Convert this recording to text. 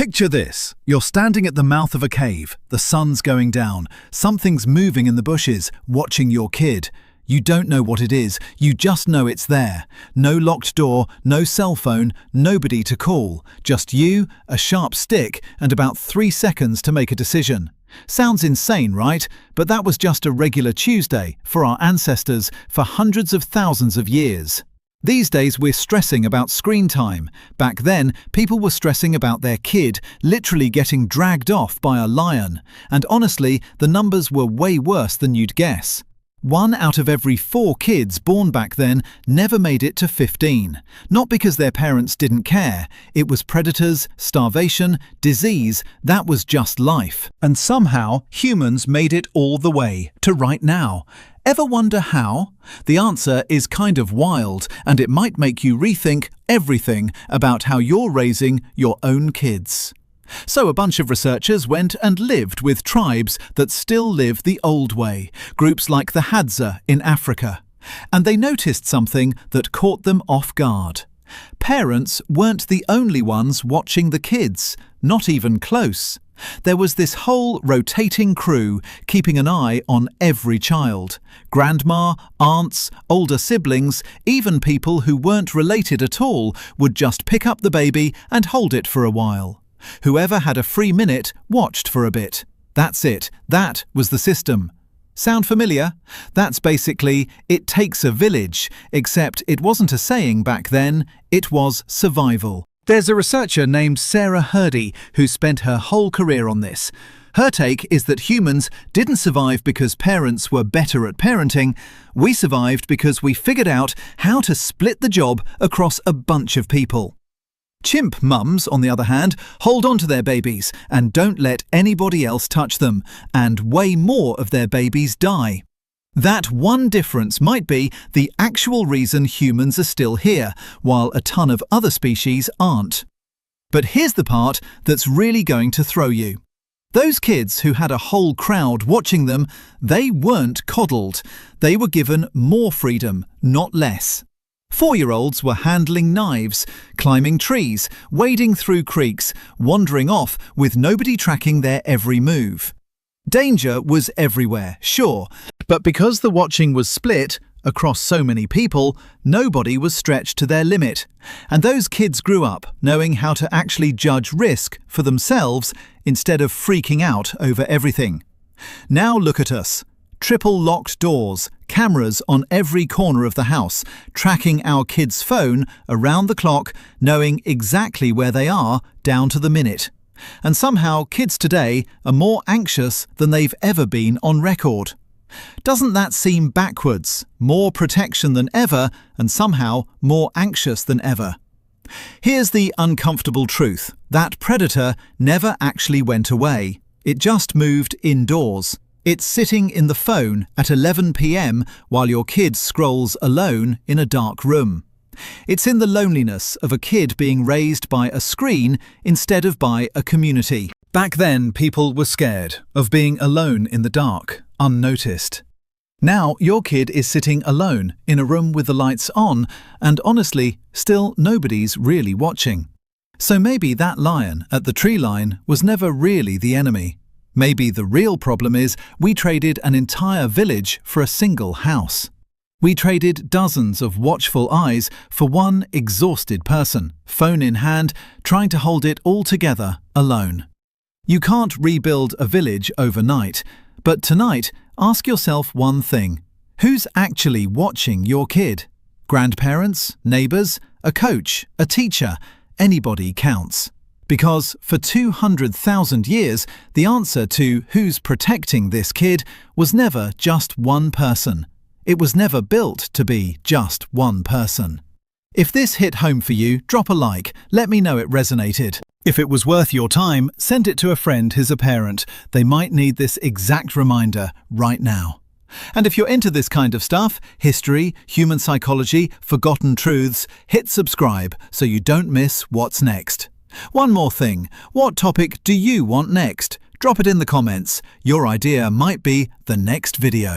Picture this. You're standing at the mouth of a cave. The sun's going down. Something's moving in the bushes, watching your kid. You don't know what it is. You just know it's there. No locked door, no cell phone, nobody to call. Just you, a sharp stick, and about 3 seconds to make a decision. Sounds insane, right? But that was just a regular Tuesday for our ancestors for hundreds of thousands of years. These days we're stressing about screen time. Back then, people were stressing about their kid literally getting dragged off by a lion. And honestly, the numbers were way worse than you'd guess. 1 out of every 4 kids born back then never made it to 15. Not because their parents didn't care. It was predators, starvation, disease. That was just life. And somehow, humans made it all the way to right now. Ever wonder how? The answer is kind of wild, and it might make you rethink everything about how you're raising your own kids. So a bunch of researchers went and lived with tribes that still live the old way, groups like the Hadza in Africa. And they noticed something that caught them off guard. Parents weren't the only ones watching the kids, not even close. There was this whole rotating crew keeping an eye on every child. Grandma, aunts, older siblings, even people who weren't related at all would just pick up the baby and hold it for a while. Whoever had a free minute watched for a bit. That's it. That was the system. Sound familiar? That's basically, it takes a village, except it wasn't a saying back then, it was survival. There's a researcher named Sarah Hurdy who spent her whole career on this. Her take is that humans didn't survive because parents were better at parenting. We survived because we figured out how to split the job across a bunch of people. Chimp mums, on the other hand, hold on to their babies and don't let anybody else touch them, and way more of their babies die. That one difference might be the actual reason humans are still here, while a ton of other species aren't. But here's the part that's really going to throw you. Those kids who had a whole crowd watching them, they weren't coddled. They were given more freedom, not less. 4-year-olds were handling knives, climbing trees, wading through creeks, wandering off with nobody tracking their every move. Danger was everywhere, sure, but because the watching was split across so many people, nobody was stretched to their limit. And those kids grew up knowing how to actually judge risk for themselves instead of freaking out over everything. Now look at us. Triple locked doors, cameras on every corner of the house, tracking our kids' phone around the clock, knowing exactly where they are down to the minute. And somehow kids today are more anxious than they've ever been on record. Doesn't that seem backwards? More protection than ever, and somehow more anxious than ever. Here's the uncomfortable truth. That predator never actually went away. It just moved indoors. It's sitting in the phone at 11 p.m. while your kid scrolls alone in a dark room. It's in the loneliness of a kid being raised by a screen instead of by a community. Back then, people were scared of being alone in the dark, unnoticed. Now, your kid is sitting alone in a room with the lights on, and honestly, still nobody's really watching. So maybe that lion at the tree line was never really the enemy. Maybe the real problem is we traded an entire village for a single house. We traded dozens of watchful eyes for one exhausted person, phone in hand, trying to hold it all together alone. You can't rebuild a village overnight, but tonight, ask yourself one thing. Who's actually watching your kid? Grandparents, neighbors, a coach, a teacher, anybody counts. Because for 200,000 years, the answer to who's protecting this kid was never just one person. It was never built to be just one person. If this hit home for you, drop a like. Let me know it resonated. If it was worth your time, send it to a friend who's a parent. They might need this exact reminder right now. And if you're into this kind of stuff, history, human psychology, forgotten truths, hit subscribe so you don't miss what's next. One more thing, what topic do you want next? Drop it in the comments. Your idea might be the next video.